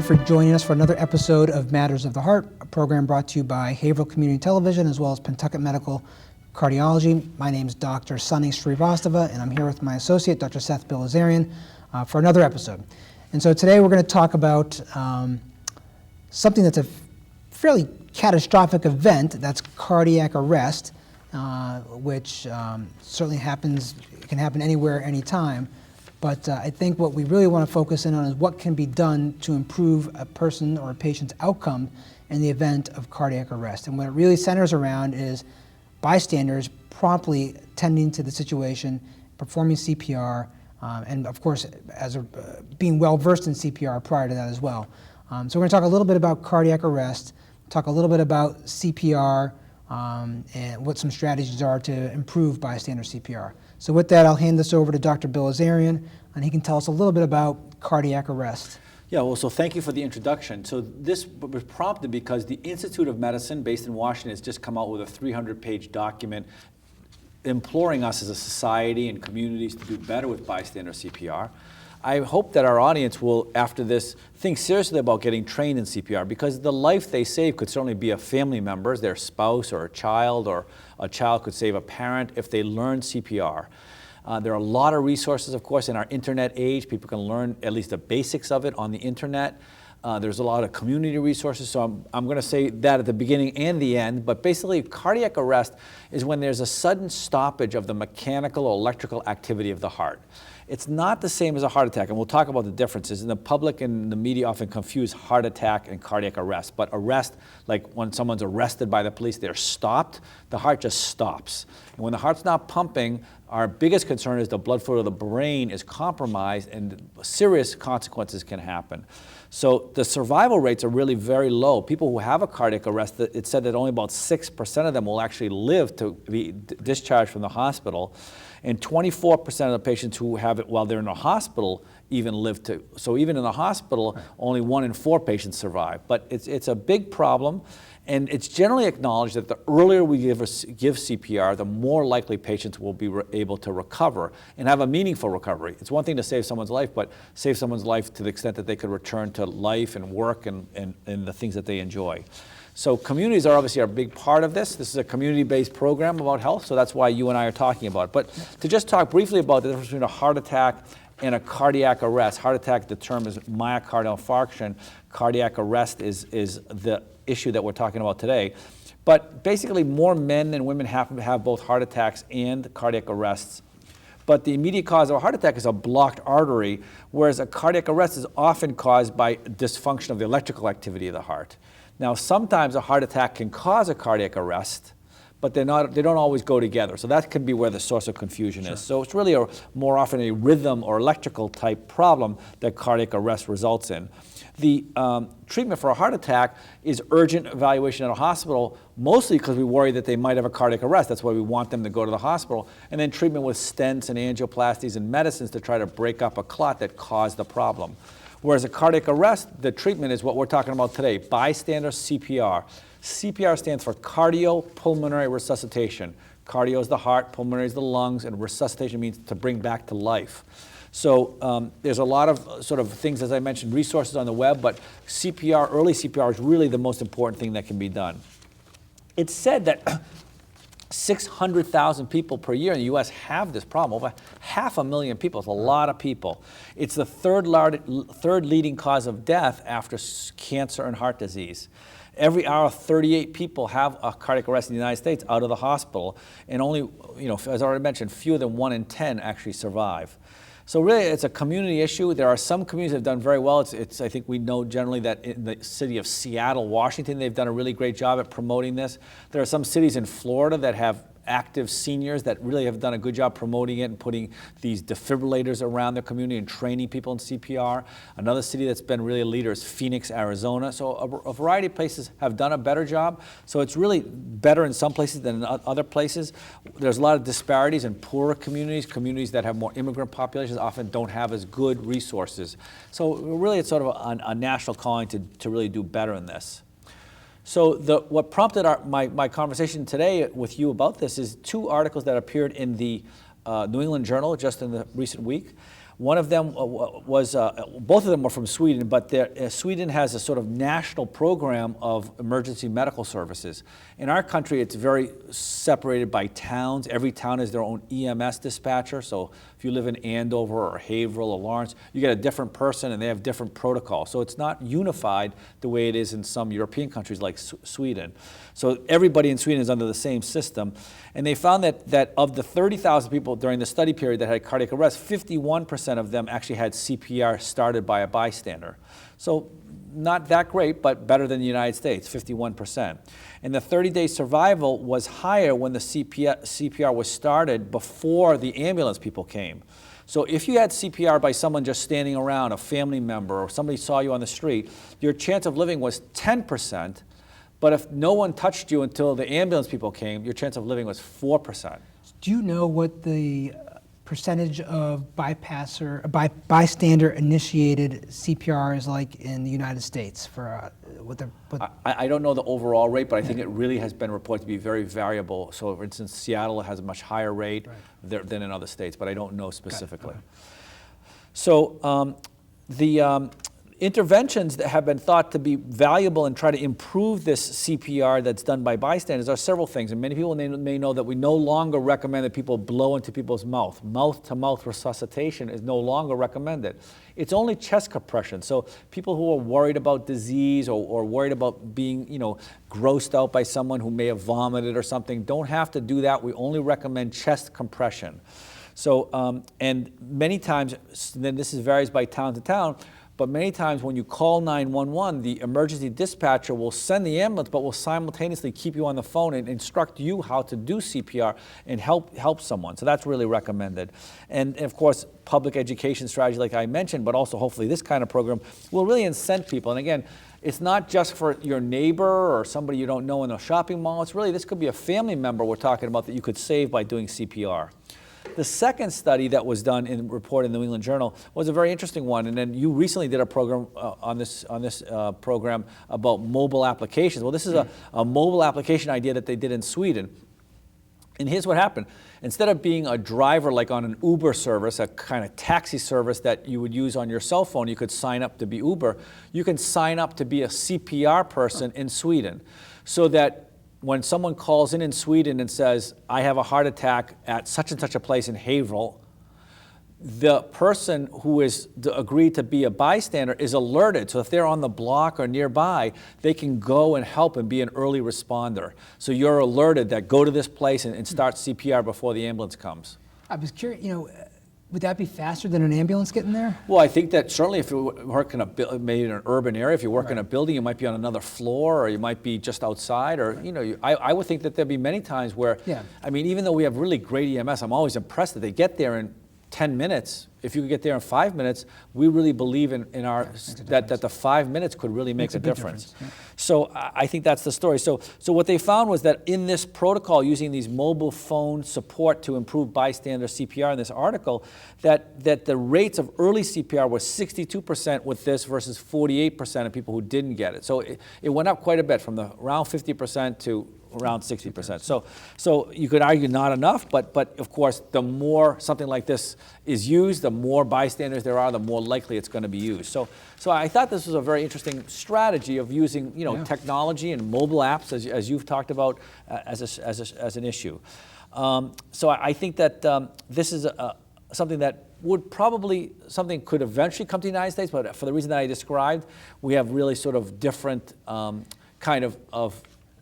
for joining us for another episode of Matters of the Heart, a program brought to you by Haverhill Community Television as well as Pentucket Medical Cardiology. My name is Dr. Sunny Srivastava, and I'm here with my associate, Dr. Seth Bilazarian, for another episode. And so today we're going to talk about something that's a fairly catastrophic event, that's cardiac arrest, which certainly can happen anywhere, anytime. But I think what we really want to focus in on is what can be done to improve a person or a patient's outcome in the event of cardiac arrest. And what it really centers around is bystanders promptly tending to the situation, performing CPR, and of course, being well versed in CPR prior to that as well. So we're going to talk a little bit about cardiac arrest, talk a little bit about CPR, and what some strategies are to improve bystander CPR. So with that, I'll hand this over to Dr. Bilazarian, and he can tell us a little bit about cardiac arrest. Yeah, well, so thank you for the introduction. So this was prompted because the Institute of Medicine based in Washington has just come out with a 300-page document imploring us as a society and communities to do better with bystander CPR. I hope that our audience will, after this, think seriously about getting trained in CPR, because the life they save could certainly be a family member's, their spouse or a child could save a parent if they learn CPR. There are a lot of resources, of course, in our internet age. People can learn at least the basics of it on the internet. There's a lot of community resources, so I'm going to say that at the beginning and the end, but basically cardiac arrest is when there's a sudden stoppage of the mechanical or electrical activity of the heart. It's not the same as a heart attack, and we'll talk about the differences. And the public and the media often confuse heart attack and cardiac arrest. But arrest, like when someone's arrested by the police, they're stopped, the heart just stops. And when the heart's not pumping, our biggest concern is the blood flow to the brain is compromised and serious consequences can happen. So the survival rates are really very low. People who have a cardiac arrest, it's said that only about 6% of them will actually live to be discharged from the hospital. And 24% of the patients who have it while they're in the hospital even live to. So even in the hospital, only 1 in 4 patients survive. But it's a big problem, and it's generally acknowledged that the earlier we give CPR, the more likely patients will be able to recover and have a meaningful recovery. It's one thing to save someone's life, but save someone's life to the extent that they could return to life and work and the things that they enjoy. So communities are obviously a big part of this. This is a community-based program about health, so that's why you and I are talking about it. But to just talk briefly about the difference between a heart attack and a cardiac arrest. Heart attack, the term is myocardial infarction. Cardiac arrest is the issue that we're talking about today. But basically, more men than women happen to have both heart attacks and cardiac arrests. But the immediate cause of a heart attack is a blocked artery, whereas a cardiac arrest is often caused by dysfunction of the electrical activity of the heart. Now, sometimes a heart attack can cause a cardiac arrest, but they don't always go together. So that can be where the source of confusion is. So it's really more often a rhythm or electrical type problem that cardiac arrest results in. The treatment for a heart attack is urgent evaluation at a hospital, mostly because we worry that they might have a cardiac arrest. That's why we want them to go to the hospital. And then treatment with stents and angioplasties and medicines to try to break up a clot that caused the problem. Whereas a cardiac arrest, the treatment is what we're talking about today, bystander CPR. CPR stands for Cardio Pulmonary Resuscitation. Cardio is the heart, pulmonary is the lungs, and resuscitation means to bring back to life. So there's a lot of sort of things, as I mentioned, resources on the web, but CPR, early CPR is really the most important thing that can be done. It's said that 600,000 people per year in the U.S. have this problem. Over 500,000 people. It's a lot of people. It's the third leading cause of death after cancer and heart disease. Every hour, 38 people have a cardiac arrest in the United States out of the hospital, and only, as I already mentioned, fewer than 1 in 10 actually survive. So really, it's a community issue. There are some communities that have done very well. I think we know generally that in the city of Seattle, Washington, they've done a really great job at promoting this. There are some cities in Florida that have active seniors that really have done a good job promoting it and putting these defibrillators around their community and training people in CPR. Another city that's been really a leader is Phoenix, Arizona. So a variety of places have done a better job. So it's really better in some places than in other places. There's a lot of disparities in poorer communities. Communities that have more immigrant populations often don't have as good resources. So really it's sort of a national calling to really do better in this. So what prompted my conversation today with you about this is 2 articles that appeared in the New England Journal just in the recent week. One of them was, both of them were from Sweden, but Sweden has a sort of national program of emergency medical services. In our country, it's very separated by towns. Every town has their own EMS dispatcher. So if you live in Andover or Haverhill or Lawrence, you get a different person and they have different protocols. So it's not unified the way it is in some European countries like Sweden. So everybody in Sweden is under the same system. And they found that of the 30,000 people during the study period that had cardiac arrest, 51% of them actually had CPR started by a bystander. So not that great, but better than the United States, 51%. And the 30-day survival was higher when the CPR was started before the ambulance people came. So if you had CPR by someone just standing around, a family member, or somebody saw you on the street, your chance of living was 10%, but if no one touched you until the ambulance people came, your chance of living was 4%. Do you know what the percentage of bystander-initiated CPR is like in the United States? I don't know the overall rate, but I think it really has been reported to be very variable. So, for instance, Seattle has a much higher rate than in other states, but I don't know specifically. Okay. So the interventions that have been thought to be valuable and try to improve this CPR that's done by bystanders are several things. And many people may know that we no longer recommend that people blow into people's mouth. Mouth-to-mouth resuscitation is no longer recommended. It's only chest compression. So people who are worried about disease or worried about being, grossed out by someone who may have vomited or something don't have to do that. We only recommend chest compression. So, and many times, then this varies by town to town, but many times when you call 911, the emergency dispatcher will send the ambulance, but will simultaneously keep you on the phone and instruct you how to do CPR and help someone. So that's really recommended. And of course, public education strategy like I mentioned, but also hopefully this kind of program will really incent people. And again, it's not just for your neighbor or somebody you don't know in a shopping mall. It's really, this could be a family member we're talking about that you could save by doing CPR. The second study that was done and reported in the New England Journal was a very interesting one. And then you recently did a program on this program about mobile applications. Well, this is a mobile application idea that they did in Sweden. And here's what happened. Instead of being a driver like on an Uber service, a kind of taxi service that you would use on your cell phone, you could sign up to be Uber. You can sign up to be a CPR person in Sweden, so that when someone calls in Sweden and says, I have a heart attack at such and such a place in Haverhill, the person who is agreed to be a bystander is alerted. So if they're on the block or nearby, they can go and help and be an early responder. So you're alerted that go to this place and start CPR before the ambulance comes. I was curious, would that be faster than an ambulance getting there? Well, I think that certainly if you work in maybe in an urban area, if you work in a building, you might be on another floor, or you might be just outside, or I would think that there'd be many times where, I mean, even though we have really great EMS, I'm always impressed that they get there in 10 minutes. If you could get there in 5 minutes, we really believe in our that the 5 minutes could really make a difference. Yeah. So I think that's the story. So what they found was that in this protocol, using these mobile phone support to improve bystander CPR in this article, that the rates of early CPR was 62% with this versus 48% of people who didn't get it. So it went up quite a bit from around 50% to around 60%. So you could argue not enough, but of course, the more something like this is used, the more bystanders there are, the more likely it's going to be used. So I thought this was a very interesting strategy of using technology and mobile apps, as you've talked about, as an issue. So I think that this is something that could eventually come to the United States, but for the reason that I described, we have really sort of different kind of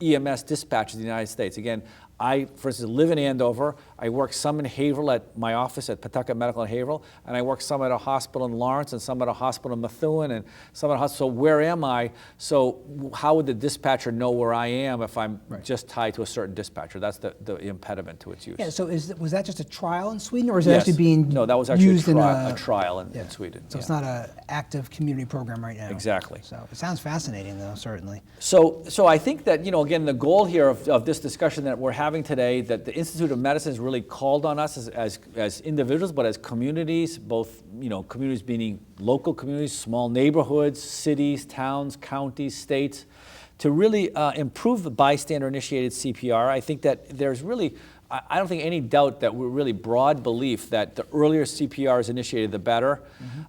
EMS dispatches in the United States. Again, I, for instance, live in Andover. I work some in Haverhill at my office at Pentucket Medical in Haverhill, and I work some at a hospital in Lawrence and some at a hospital in Methuen and some at a hospital. So where am I? So how would the dispatcher know where I am if I'm just tied to a certain dispatcher? That's the impediment to its use. Yeah, so was that just a trial in Sweden, or is it actually being No, that was actually used a trial in Sweden. So it's not an active community program right now. Exactly. So it sounds fascinating, though, certainly. So I think that, again, the goal here of this discussion that we're having today, that the Institute of Medicine has really called on us as individuals, but as communities, both, communities meaning local communities, small neighborhoods, cities, towns, counties, states, to really improve the bystander-initiated CPR. I think that there's really I don't think any doubt that we're really broad belief that the earlier CPR is initiated, the better.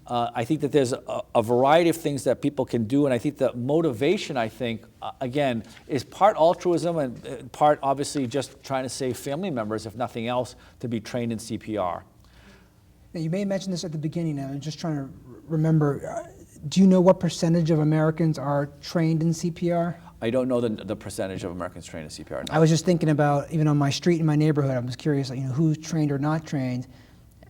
I think that there's a variety of things that people can do, and I think the motivation, I think, again, is part altruism and part obviously just trying to save family members, if nothing else, to be trained in CPR. Now, you may have mentioned this at the beginning. I'm just trying to remember. Do you know what percentage of Americans are trained in CPR? I don't know the percentage of Americans trained in CPR. No. I was just thinking about, even on my street in my neighborhood, I was curious, who's trained or not trained,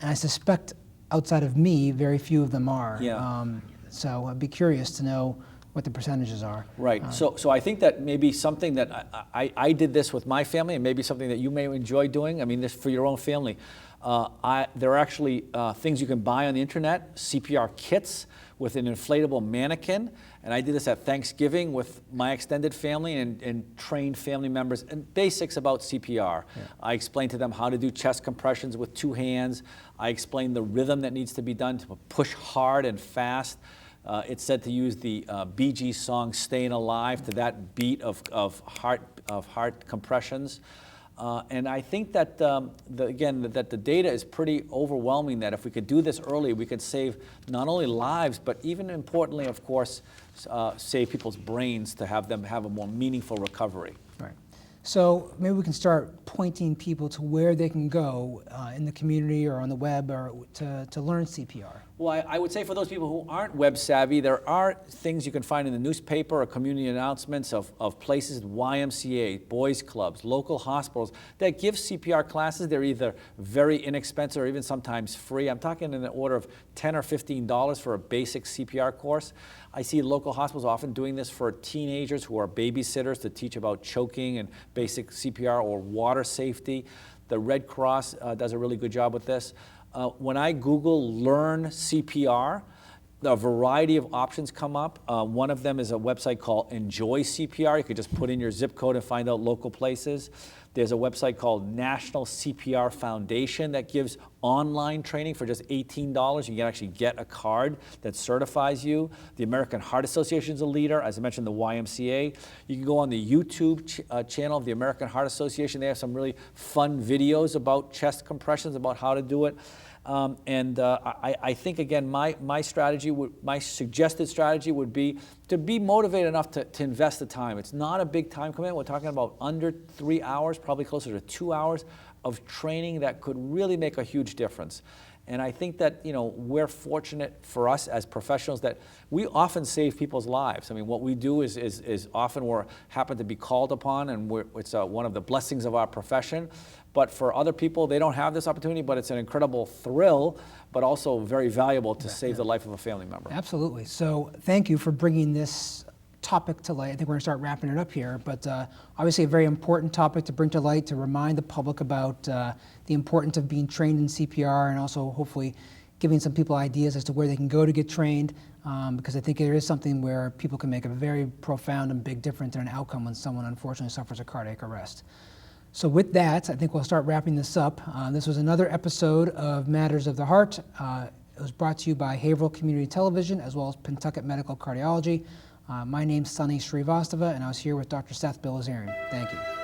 and I suspect outside of me, very few of them are. Yeah. So I'd be curious to know what the percentages are. Right. So I think that maybe something that I did this with my family, and maybe something that you may enjoy doing. I mean, this for your own family. There are actually things you can buy on the internet, CPR kits with an inflatable mannequin, and I did this at Thanksgiving with my extended family and trained family members and basics about CPR. Yeah. I explained to them how to do chest compressions with 2 hands. I explained the rhythm that needs to be done to push hard and fast. It's said to use the Bee Gees song "Staying Alive" to that beat of heart compressions. And I think that, that the data is pretty overwhelming, that if we could do this early, we could save not only lives, but even importantly, of course, save people's brains to have them have a more meaningful recovery. Right. So maybe we can start pointing people to where they can go in the community or on the web or to learn CPR. Well, I would say for those people who aren't web savvy, there are things you can find in the newspaper or community announcements of places, YMCA, boys clubs, local hospitals that give CPR classes. They're either very inexpensive or even sometimes free. I'm talking in the order of $10 or $15 for a basic CPR course. I see local hospitals often doing this for teenagers who are babysitters to teach about choking and basic CPR or water safety. The Red Cross does a really good job with this. When I Google Learn CPR, a variety of options come up. One of them is a website called Enjoy CPR. You could just put in your zip code and find out local places. There's a website called National CPR Foundation that gives online training for just $18. You can actually get a card that certifies you. The American Heart Association is a leader. As I mentioned, the YMCA. You can go on the YouTube channel of the American Heart Association. They have some really fun videos about chest compressions, about how to do it. I think, again, my suggested strategy would be to be motivated enough to invest the time. It's not a big time commitment. We're talking about under 3 hours, probably closer to 2 hours of training that could really make a huge difference. And I think that, we're fortunate for us as professionals that we often save people's lives. I mean, what we do is often we're happen to be called upon, and it's one of the blessings of our profession. But for other people, they don't have this opportunity, but it's an incredible thrill, but also very valuable to save the life of a family member. Absolutely. So thank you for bringing this topic to light. I think we're going to start wrapping it up here, but obviously a very important topic to bring to light, to remind the public about the importance of being trained in CPR, and also hopefully giving some people ideas as to where they can go to get trained, because I think it is something where people can make a very profound and big difference in an outcome when someone unfortunately suffers a cardiac arrest. So with that, I think we'll start wrapping this up. This was another episode of Matters of the Heart. It was brought to you by Haverhill Community Television as well as Pentucket Medical Cardiology. My name's Srivastava, and I was here with Dr. Seth Bilazarian. Thank you.